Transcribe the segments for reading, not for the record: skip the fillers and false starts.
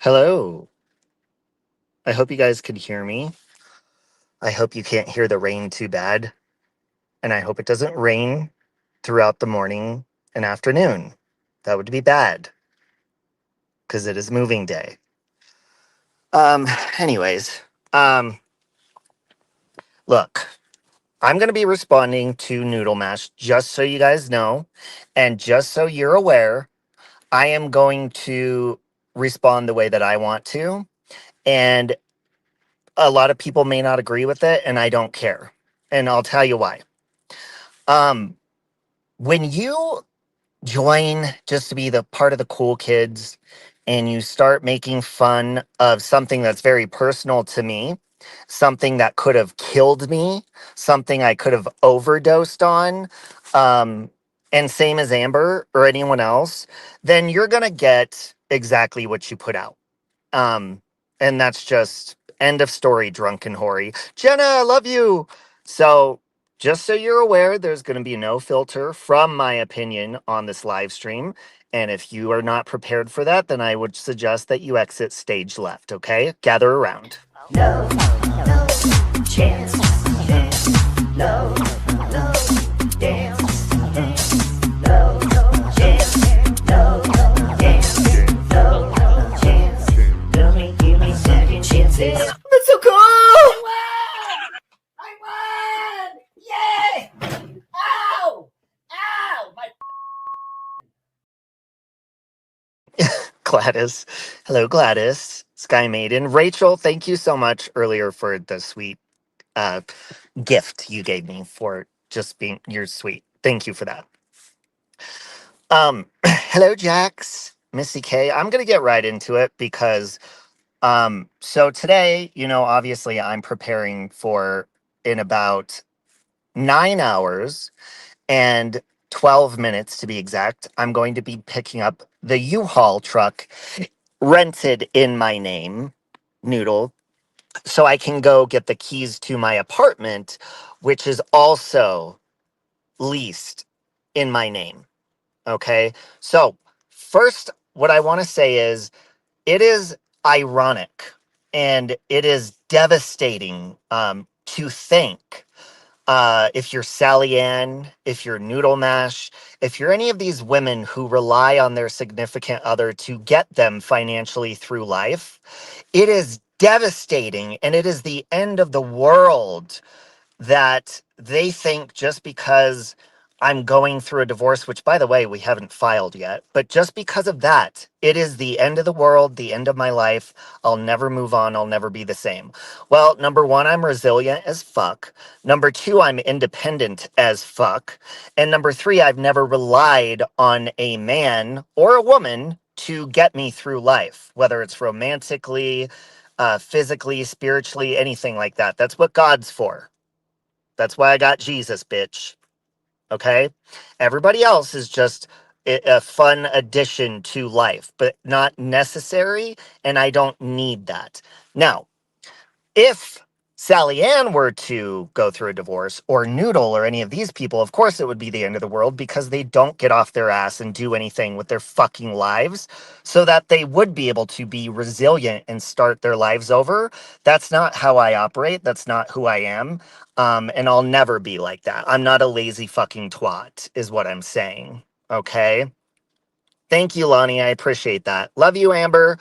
Hello. I hope you guys can hear me. I hope you can't hear the rain too bad. And I hope it doesn't rain throughout the morning and afternoon. That would be bad because it is moving day. Um, anyways, um, look, I'm going to be responding to Noodle Mash just so you guys know. And just so you're aware, I am going to respond the way that I want to. And a lot of people may not agree with it, and I don't care. And I'll tell you why. Um, when you join just to be the part of the cool kids and you start making fun of something that's very personal to me, something that could have killed me, something I could have overdosed on, um, and same as Amber or anyone else, then you're going to get exactly what you put out. Um, and that's just end of story, drunken hoary. Jenna, I love you. So, just so you're aware, there's going to be no filter from my opinion on this live stream. And if you are not prepared for that, then I would suggest that you exit stage left, okay? Gather around. No, no chance. No, no dance. No, no chance. No, no dance. No, no chance. Give me second chances. That's so cool! I won! Yay! Ow! Ow! My Gladys. Hello, Gladys. Sky Maiden. Rachel, thank you so much earlier for the sweet uh, gift you gave me for just being, you're sweet. Thank you for that. Hello, Jax, Missy K. I'm gonna get right into it because so today, obviously I'm preparing for in about 9 hours and 12 minutes to be exact. I'm going to be picking up the U-Haul truck rented in my name, Noodle, so I can go get the keys to my apartment, which is also leased in my name. Okay. So, first, what I want to say is it is ironic and it is devastating to think if you're Sally Ann, if you're Noodle Mash, if you're any of these women who rely on their significant other to get them financially through life, it is devastating and it is the end of the world that they think just because I'm going through a divorce, which by the way, we haven't filed yet, but just because of that, it is the end of the world, the end of my life. I'll never move on. I'll never be the same. Well, number one, I'm resilient as fuck. Number two, I'm independent as fuck. And number three, I've never relied on a man or a woman to get me through life, whether it's romantically, physically, spiritually, anything like that. That's what God's for. That's why I got Jesus, bitch. Okay? Everybody else is just a fun addition to life, but not necessary, and I don't need that. Now, if Sally Ann were to go through a divorce, or Noodle, or any of these people, of course it would be the end of the world because they don't get off their ass and do anything with their fucking lives so that they would be able to be resilient and start their lives over. That's not how I operate. That's not who I am. And I'll never be like that. I'm not a lazy fucking twat, is what I'm saying. Okay? Thank you, Lonnie. I appreciate that. Love you, Amber.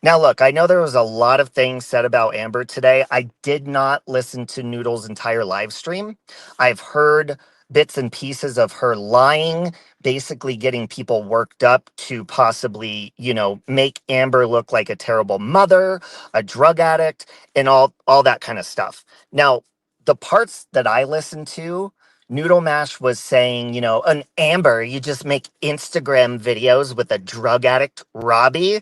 Now, look, I know there was a lot of things said about Amber today. I did not listen to Noodle's entire live stream. I've heard bits and pieces of her lying, basically getting people worked up to possibly, make Amber look like a terrible mother, a drug addict, and all that kind of stuff. Now, the parts that I listened to, Noodle Mash was saying, an Amber, you just make Instagram videos with a drug addict, Robbie.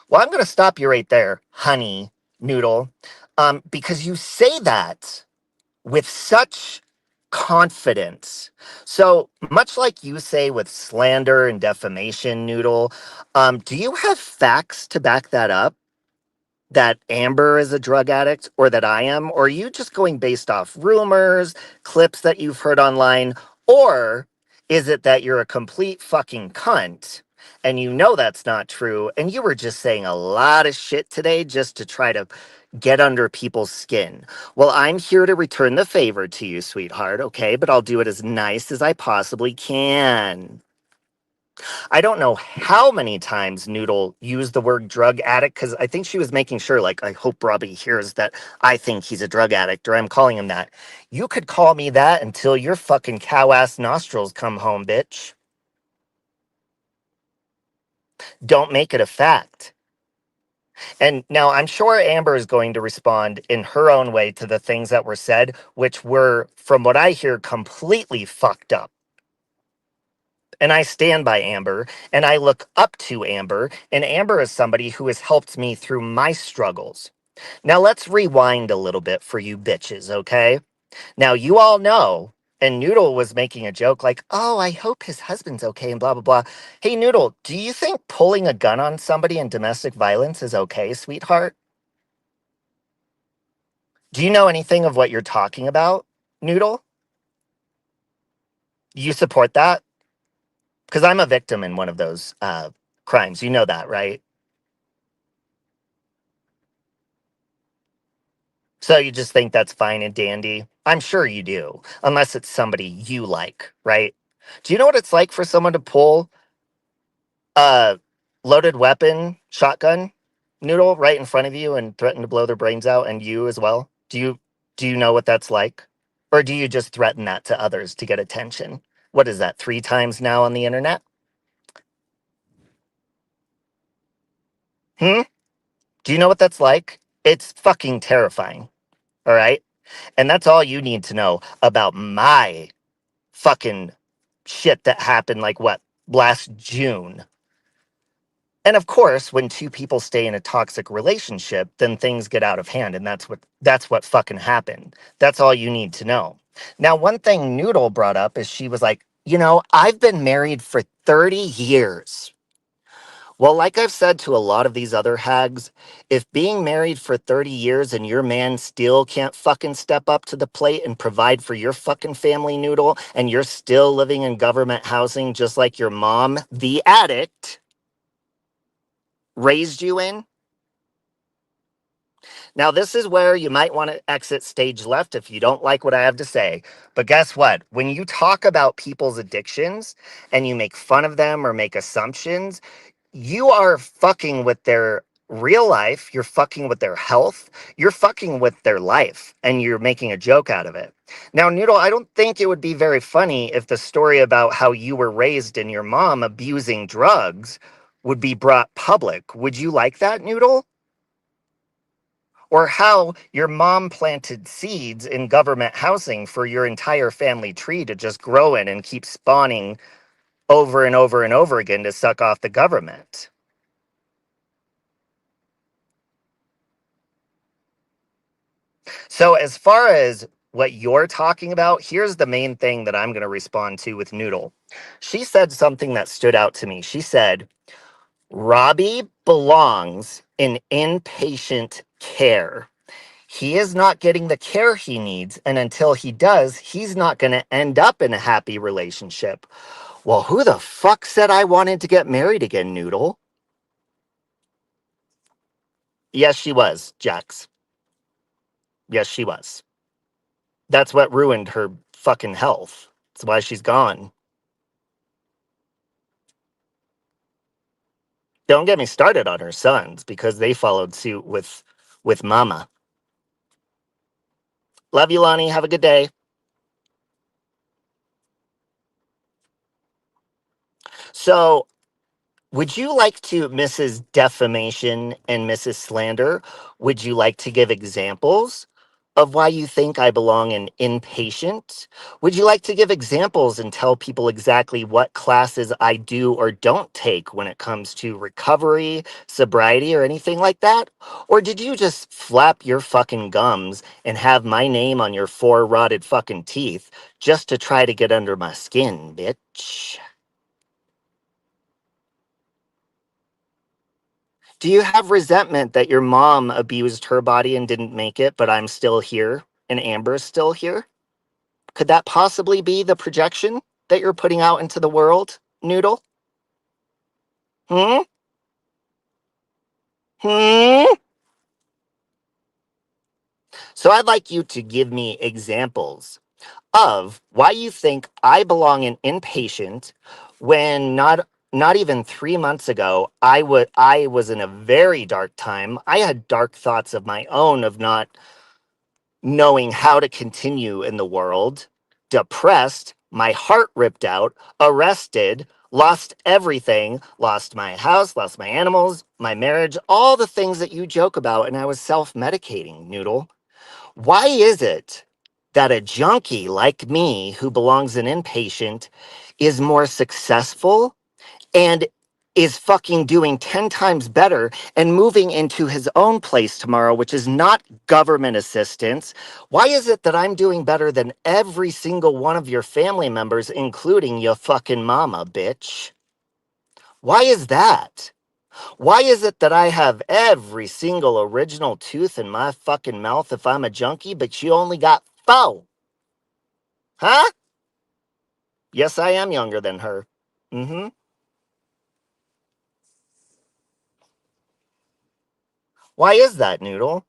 Well, I'm going to stop you right there, honey Noodle, because you say that with such confidence. So much like you say with slander and defamation, Noodle, do you have facts to back that up? That Amber is a drug addict or that I am? Or are you just going based off rumors, clips that you've heard online? Or is it that you're a complete fucking cunt And you know that's not true. And you were just saying a lot of shit today just to try to get under people's skin. Well, I'm here to return the favor to you, sweetheart, okay? But I'll do it as nice as I possibly can. I don't know how many times Noodle used the word drug addict because I think she was making sure, like, I hope Robbie hears that I think he's a drug addict or I'm calling him that. You could call me that until your fucking cow ass nostrils come home, bitch. Don't make it a fact. And now I'm sure Amber is going to respond in her own way to the things that were said, which were, from what I hear, completely fucked up. And I stand by Amber and I look up to Amber, and Amber is somebody who has helped me through my struggles. Now let's rewind a little bit for you bitches, okay? Now you all know, and Noodle was making a joke like, oh, I hope his husband's okay and blah, blah, blah. Hey, Noodle, do you think pulling a gun on somebody in domestic violence is okay, sweetheart? Do you know anything of what you're talking about, Noodle? You support that? Because I'm a victim in one of those crimes. You know that, right? So you just think that's fine and dandy? I'm sure you do, unless it's somebody you like, right? Do you know what it's like for someone to pull a loaded weapon, shotgun, Noodle, right in front of you and threaten to blow their brains out, and you as well? Do you know what that's like? Or do you just threaten that to others to get attention? What is that, 3 times now on the internet? Hmm? Do you know what that's like? It's fucking terrifying, all right? And that's all you need to know about my fucking shit that happened, like what, last June. And of course, when two people stay in a toxic relationship, then things get out of hand, and that's what fucking happened. That's all you need to know. Now, one thing Noodle brought up is she was like, I've been married for 30 years. Well, like I've said to a lot of these other hags, if being married for 30 years and your man still can't fucking step up to the plate and provide for your fucking family, Noodle, and you're still living in government housing just like your mom, the addict, raised you in. Now, this is where you might want to exit stage left if you don't like what I have to say. But guess what? When you talk about people's addictions and you make fun of them or make assumptions, you are fucking with their real life. You're fucking with their health. You're fucking with their life, and you're making a joke out of it. Now, Noodle, I don't think it would be very funny if the story about how you were raised and your mom abusing drugs would be brought public. Would you like that, Noodle? Or how your mom planted seeds in government housing for your entire family tree to just grow in and keep spawning over and over and over again to suck off the government. So, as far as what you're talking about, here's the main thing that I'm going to respond to with Noodle. She said something that stood out to me. She said, Robbie belongs in inpatient care. He is not getting the care he needs. And until he does, he's not going to end up in a happy relationship. Well, who the fuck said I wanted to get married again, Noodle? Yes, she was, Jax. Yes, she was. That's what ruined her fucking health. That's why she's gone. Don't get me started on her sons because they followed suit with Mama. Love you, Lonnie. Have a good day. So, would you like to, Mrs. Defamation and Mrs. Slander, would you like to give examples of why you think I belong in inpatient? Would you like to give examples and tell people exactly what classes I do or don't take when it comes to recovery, sobriety, or anything like that? Or did you just flap your fucking gums and have my name on your 4 rotted fucking teeth just to try to get under my skin, bitch? Do you have resentment that your mom abused her body and didn't make it, but I'm still here and Amber's still here? Could that possibly be the projection that you're putting out into the world, Noodle? Hmm? Hmm? So I'd like you to give me examples of why you think I belong in inpatient when not even 3 months ago I was in a very dark time. I had dark thoughts of my own of not knowing how to continue in the world, depressed, my heart ripped out, arrested, lost everything, lost my house, lost my animals, my marriage, all the things that you joke about, and I was self-medicating, Noodle. Why is it that a junkie like me who belongs in inpatient is more successful and is fucking doing 10 times better and moving into his own place tomorrow, which is not government assistance? Why is it that I'm doing better than every single one of your family members, including your fucking mama, bitch? Why is that? Why is it that I have every single original tooth in my fucking mouth if I'm a junkie, but you only got four? Huh? Yes, I am younger than her. Mm-hmm. Why is that, Noodle?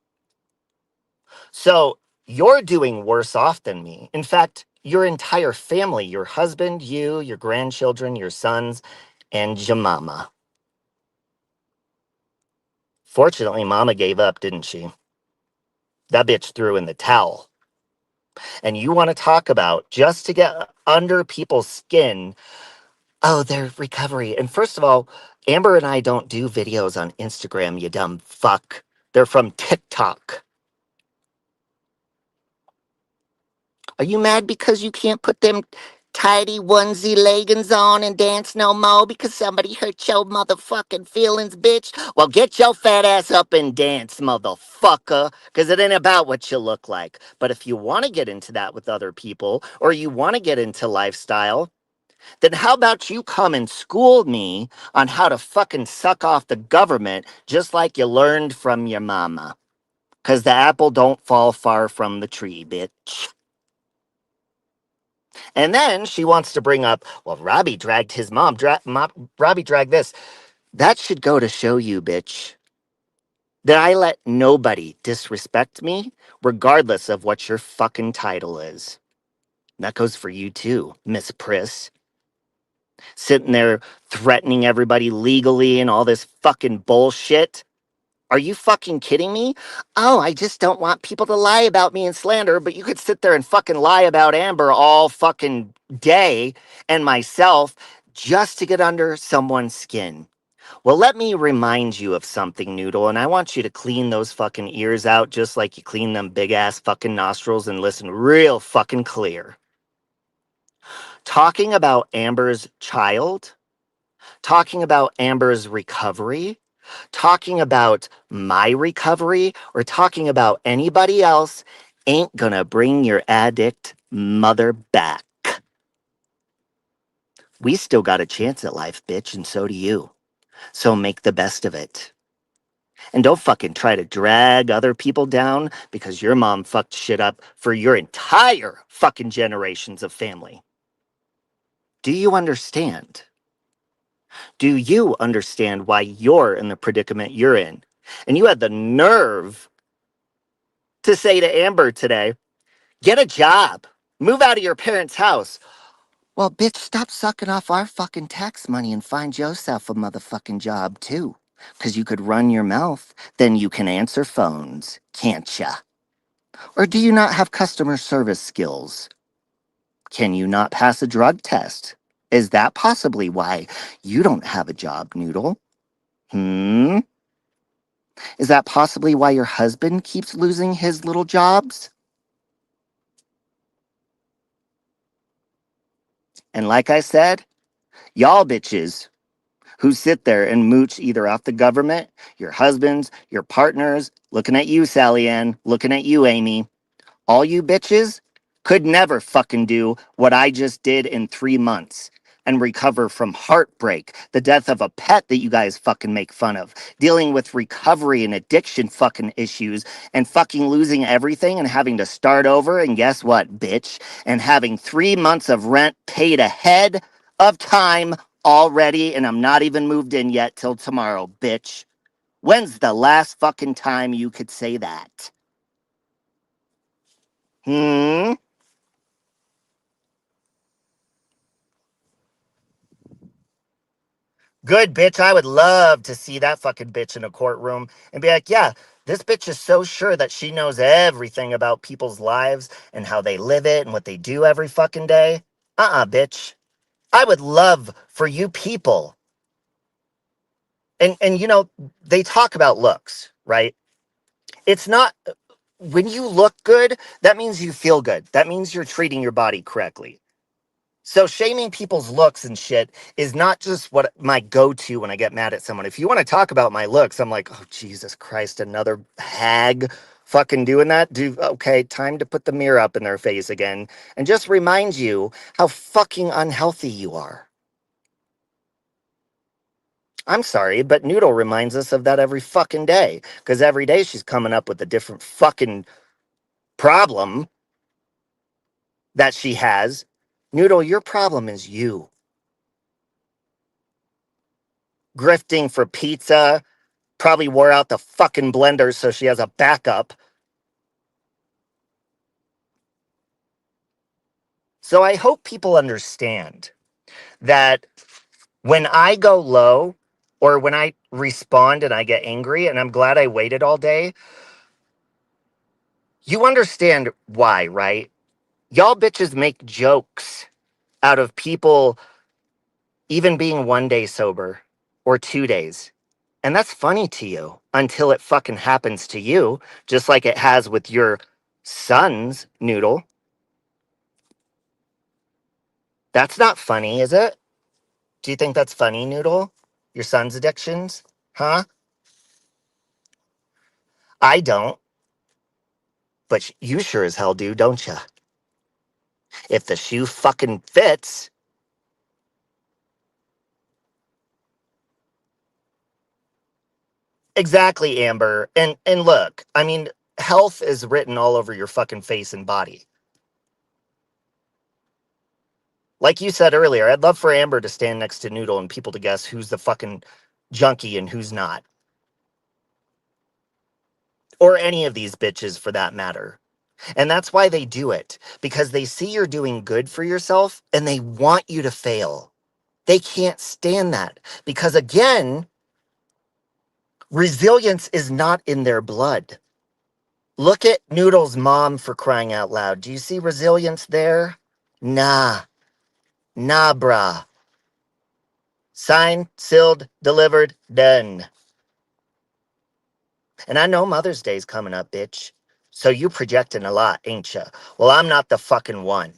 So you're doing worse off than me. In fact, your entire family, your husband, you, your grandchildren, your sons, and your mama. Fortunately, mama gave up, didn't she? That bitch threw in the towel. And you want to talk about just to get under people's skin, oh, their recovery. And first of all, Amber and I don't do videos on Instagram, you dumb fuck. They're from TikTok. Are you mad because you can't put them tidy onesie leggings on and dance no more because somebody hurt your motherfucking feelings, bitch? Well, get your fat ass up and dance, motherfucker, because it ain't about what you look like. But if you want to get into that with other people or you want to get into lifestyle, then how about you come and school me on how to fucking suck off the government just like you learned from your mama? Because the apple don't fall far from the tree, bitch. And then she wants to bring up, well, Robbie dragged his mom. Robbie dragged this. That should go to show you, bitch, that I let nobody disrespect me, regardless of what your fucking title is. That goes for you too, Miss Priss. Sitting there threatening everybody legally and all this fucking bullshit. Are you fucking kidding me? Oh, I just don't want people to lie about me and slander, but you could sit there and fucking lie about Amber all fucking day and myself just to get under someone's skin. Well, let me remind you of something, Noodle, and I want you to clean those fucking ears out just like you clean them big ass fucking nostrils and listen real fucking clear. Talking about Amber's child, talking about Amber's recovery, talking about my recovery, or talking about anybody else ain't gonna bring your addict mother back. We still got a chance at life, bitch, and so do you. So make the best of it. And don't fucking try to drag other people down because your mom fucked shit up for your entire fucking generations of family. Do you understand? Do you understand why you're in the predicament you're in? And you had the nerve to say to Amber today, get a job. Move out of your parents' house. Well, bitch, stop sucking off our fucking tax money and find yourself a motherfucking job, too. Because you could run your mouth, then you can answer phones, can't ya? Or do you not have customer service skills? Can you not pass a drug test? Is that possibly why you don't have a job, Noodle? Hmm? Is that possibly why your husband keeps losing his little jobs? And like I said, y'all bitches who sit there and mooch either off the government, your husbands, your partners, looking at you, Sally Ann, looking at you, Amy, all you bitches could never fucking do what I just did in 3 months and recover from heartbreak, the death of a pet that you guys fucking make fun of, dealing with recovery and addiction fucking issues, and fucking losing everything and having to start over. And guess what, bitch? And having 3 months of rent paid ahead of time already, and I'm not even moved in yet till tomorrow, bitch. When's the last fucking time you could say that? Hmm? Good, bitch. I would love to see that fucking bitch in a courtroom and be like, yeah, this bitch is so sure that she knows everything about people's lives and how they live it and what they do every fucking day. Bitch. I would love for you people. And you know, they talk about looks, right? It's not when you look good, that means you feel good. That means you're treating your body correctly. So shaming people's looks and shit is not just what my go-to when I get mad at someone. If you want to talk about my looks, I'm like, oh Jesus Christ, another hag fucking doing that. Okay, time to put the mirror up in their face again and just remind you how fucking unhealthy you are. I'm sorry, but Noodle reminds us of that every fucking day. Because every day she's coming up with a different fucking problem that she has. Noodle, your problem is you. Grifting for pizza, probably wore out the fucking blender so she has a backup. So I hope people understand that when I go low or when I respond and I get angry, and I'm glad I waited all day, you understand why, right? Y'all bitches make jokes out of people even being 1 day sober or 2 days. And that's funny to you until it fucking happens to you, just like it has with your son's Noodle. That's not funny, is it? Do you think that's funny, Noodle? Your son's addictions? Huh? I don't, but you sure as hell do, don't you? If the shoe fucking fits. Exactly, Amber. And look, I mean, health is written all over your fucking face and body. Like you said earlier, I'd love for Amber to stand next to Noodle and people to guess who's the fucking junkie and who's not. Or any of these bitches for that matter. And that's why they do it. Because they see you're doing good for yourself and they want you to fail. They can't stand that. Because again, resilience is not in their blood. Look at Noodle's mom for crying out loud. Do you see resilience there? Nah. Nah, brah. Signed, sealed, delivered, done. And I know Mother's Day's coming up, bitch. So you projecting a lot, ain't ya? Well, I'm not the fucking one.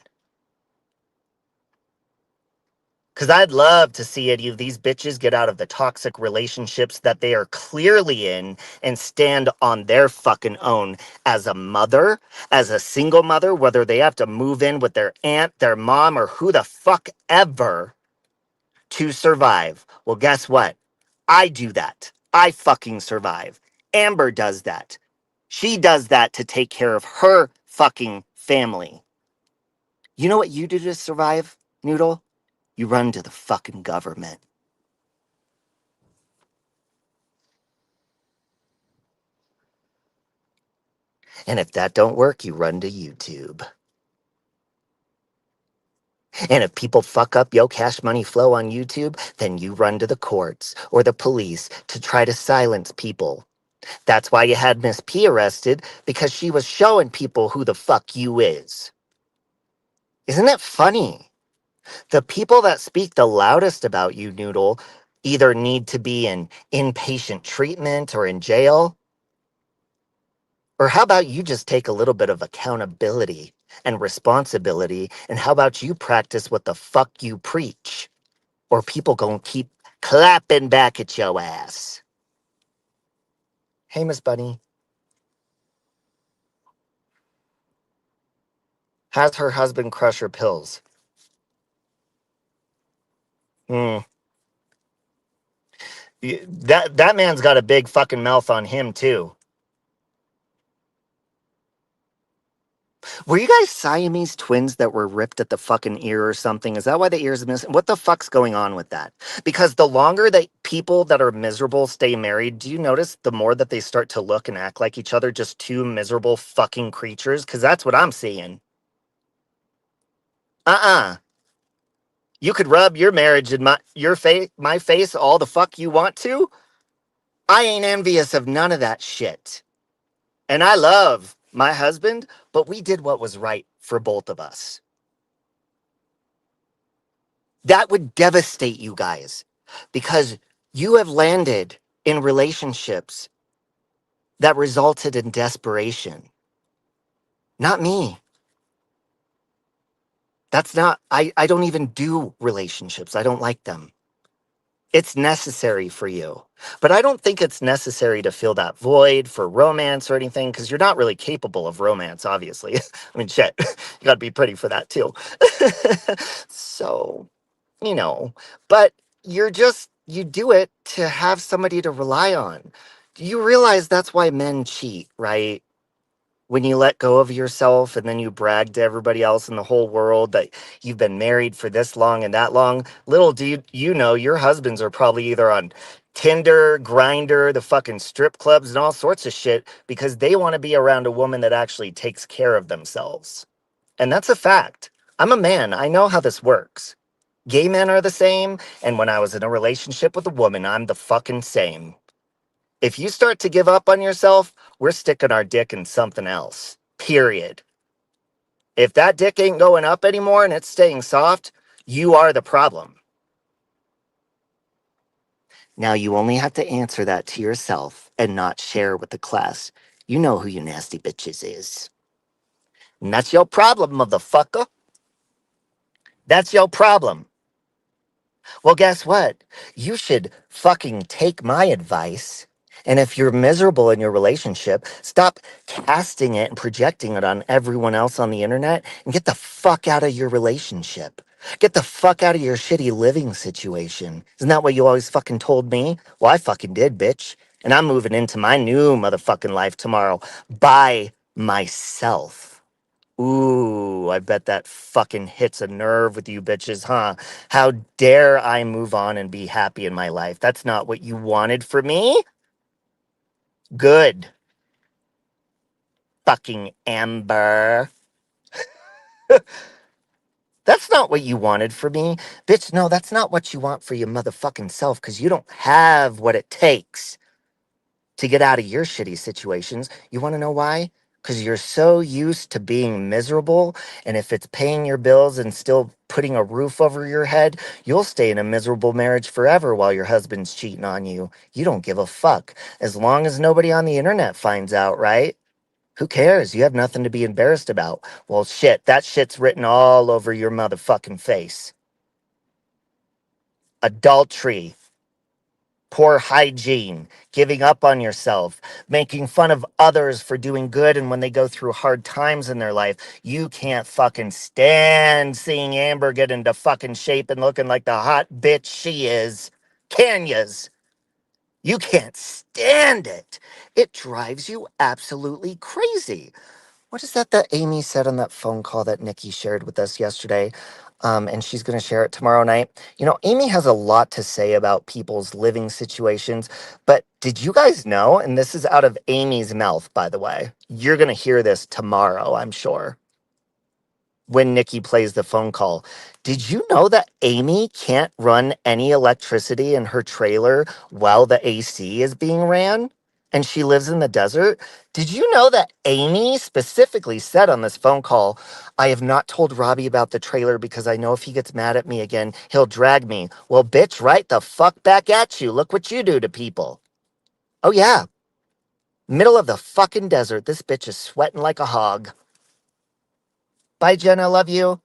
Because I'd love to see any of these bitches get out of the toxic relationships that they are clearly in and stand on their fucking own as a mother, as a single mother, whether they have to move in with their aunt, their mom, or who the fuck ever to survive. Well, guess what? I do that. I fucking survive. Amber does that. She does that to take care of her fucking family. You know what you do to survive, Noodle? You run to the fucking government. And if that don't work, you run to YouTube. And if people fuck up yo cash money flow on YouTube, then you run to the courts or the police to try to silence people. That's why you had Miss P arrested, because she was showing people who the fuck you is. Isn't it funny? The people that speak the loudest about you, Noodle, either need to be in inpatient treatment or in jail. Or how about you just take a little bit of accountability and responsibility, and how about you practice what the fuck you preach? Or people gonna keep clapping back at your ass. Hey, Miss Bunny. Has her husband crush her pills? Hmm. That man's got a big fucking mouth on him too. Were you guys Siamese twins that were ripped at the fucking ear or something? Is that why the ear's missing? What the fuck's going on with that? Because the longer that people that are miserable stay married, do you notice the more that they start to look and act like each other, just two miserable fucking creatures? Because that's what I'm seeing. Uh-uh. You could rub your marriage in my face all the fuck you want to. I ain't envious of none of that shit. And I love my husband, but we did what was right for both of us. That would devastate you guys because you have landed in relationships that resulted in desperation. Not me. That's not, I don't even do relationships. I don't like them. It's necessary for you. But I don't think it's necessary to fill that void for romance or anything because you're not really capable of romance, obviously. I mean, shit, you got to be pretty for that too. So, you know, but you do it to have somebody to rely on. Do you realize that's why men cheat, right? When you let go of yourself and then you brag to everybody else in the whole world that you've been married for this long and that long, little do you know your husbands are probably either on Tinder, Grinder, the fucking strip clubs and all sorts of shit because they want to be around a woman that actually takes care of themselves. And that's a fact. I'm a man. I know how this works. Gay men are the same, and when I was in a relationship with a woman, I'm the fucking same. If you start to give up on yourself, we're sticking our dick in something else. Period. If that dick ain't going up anymore and it's staying soft, you are the problem. Now you only have to answer that to yourself and not share with the class. You know who you nasty bitches is. And that's your problem, motherfucker. That's your problem. Well, guess what? You should fucking take my advice. And if you're miserable in your relationship, stop casting it and projecting it on everyone else on the internet and get the fuck out of your relationship. Get the fuck out of your shitty living situation. Isn't that what you always fucking told me? Well, I fucking did, bitch. And I'm moving into my new motherfucking life tomorrow by myself. Ooh, I bet that fucking hits a nerve with you bitches, huh? How dare I move on and be happy in my life? That's not what you wanted for me? Good. Fucking Amber. That's not what you wanted for me. Bitch, no, that's not what you want for your motherfucking self because you don't have what it takes to get out of your shitty situations. You want to know why? Because you're so used to being miserable. And if it's paying your bills and still putting a roof over your head, you'll stay in a miserable marriage forever while your husband's cheating on you. You don't give a fuck. As long as nobody on the internet finds out, right? Who cares? You have nothing to be embarrassed about. Well, shit, that shit's written all over your motherfucking face. Adultery, poor hygiene, giving up on yourself, making fun of others for doing good. And when they go through hard times in their life, you can't fucking stand seeing Amber get into fucking shape and looking like the hot bitch she is. Can yas? You can't stand it. It drives you absolutely crazy. What is that Amy said on that phone call that Nikki shared with us yesterday? And she's going to share it tomorrow night. You know, Amy has a lot to say about people's living situations. But did you guys know? And this is out of Amy's mouth, by the way. You're going to hear this tomorrow, I'm sure, when Nikki plays the phone call. Did you know that Amy can't run any electricity in her trailer while the AC is being ran? And she lives in the desert? Did you know that Amy specifically said on this phone call, I have not told Robbie about the trailer because I know if he gets mad at me again, he'll drag me. Well, bitch, right the fuck back at you. Look what you do to people. Oh, yeah. Middle of the fucking desert. This bitch is sweating like a hog. Bye, Jenna. Love you.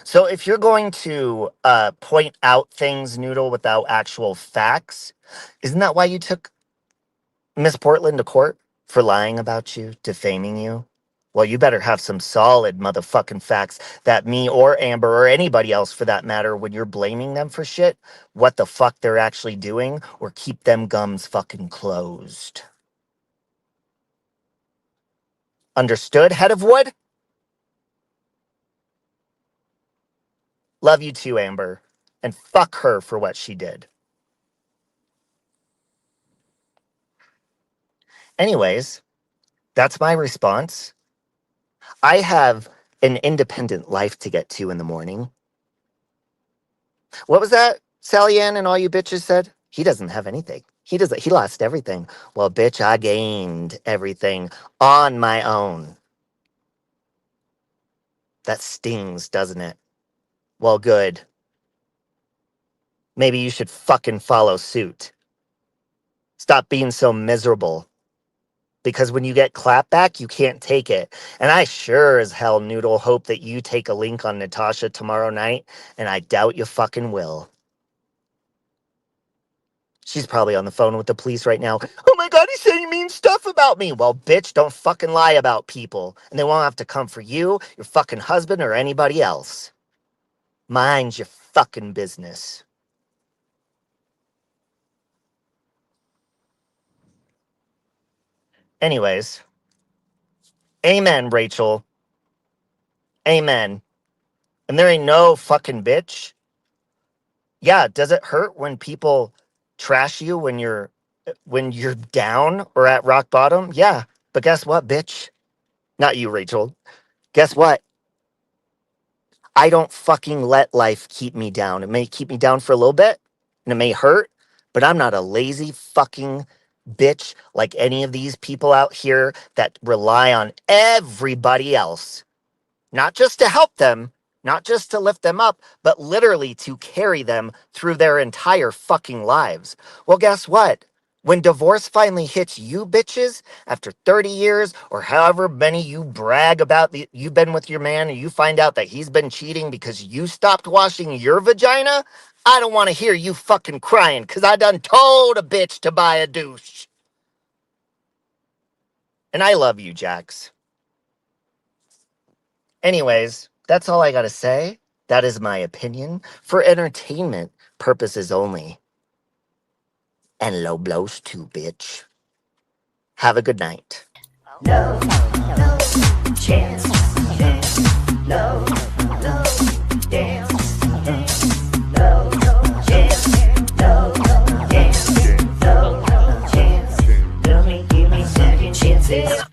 So if you're going to point out things, Noodle, without actual facts, isn't that why you took Miss Portland to court for lying about you, defaming you? Well, you better have some solid motherfucking facts that me or Amber or anybody else for that matter, when you're blaming them for shit, what the fuck they're actually doing, or keep them gums fucking closed. Understood, head of wood? Love you too, Amber. And fuck her for what she did. Anyways, that's my response. I have an independent life to get to in the morning. What was that Sally Ann and all you bitches said? He doesn't have anything. He lost everything. Well, bitch, I gained everything on my own. That stings, doesn't it? Well, good. Maybe you should fucking follow suit. Stop being so miserable. Because when you get clapback, you can't take it. And I sure as hell, Noodle, hope that you take a link on Natasha tomorrow night, and I doubt you fucking will. She's probably on the phone with the police right now. Oh my God, he's saying mean stuff about me. Well, bitch, don't fucking lie about people. And they won't have to come for you, your fucking husband, or anybody else. Mind your fucking business. Anyways, amen, Rachel. Amen. And there ain't no fucking bitch. Yeah, does it hurt when people trash you when you're down or at rock bottom? Yeah. But guess what, bitch? Not you, Rachel. Guess what? I don't fucking let life keep me down. It may keep me down for a little bit and it may hurt, but I'm not a lazy fucking bitch like any of these people out here that rely on everybody else. Not just to help them, not just to lift them up, but literally to carry them through their entire fucking lives. Well, guess what? When divorce finally hits you bitches after 30 years or however many you brag about you've been with your man and you find out that he's been cheating because you stopped washing your vagina, I don't want to hear you fucking crying because I done told a bitch to buy a douche. And I love you, Jax. Anyways, that's all I gotta say. That is my opinion for entertainment purposes only. And low blows too, bitch. Have a good night. No, no chance. No, no dance. No chance. No dance. No chance. Give me second chances.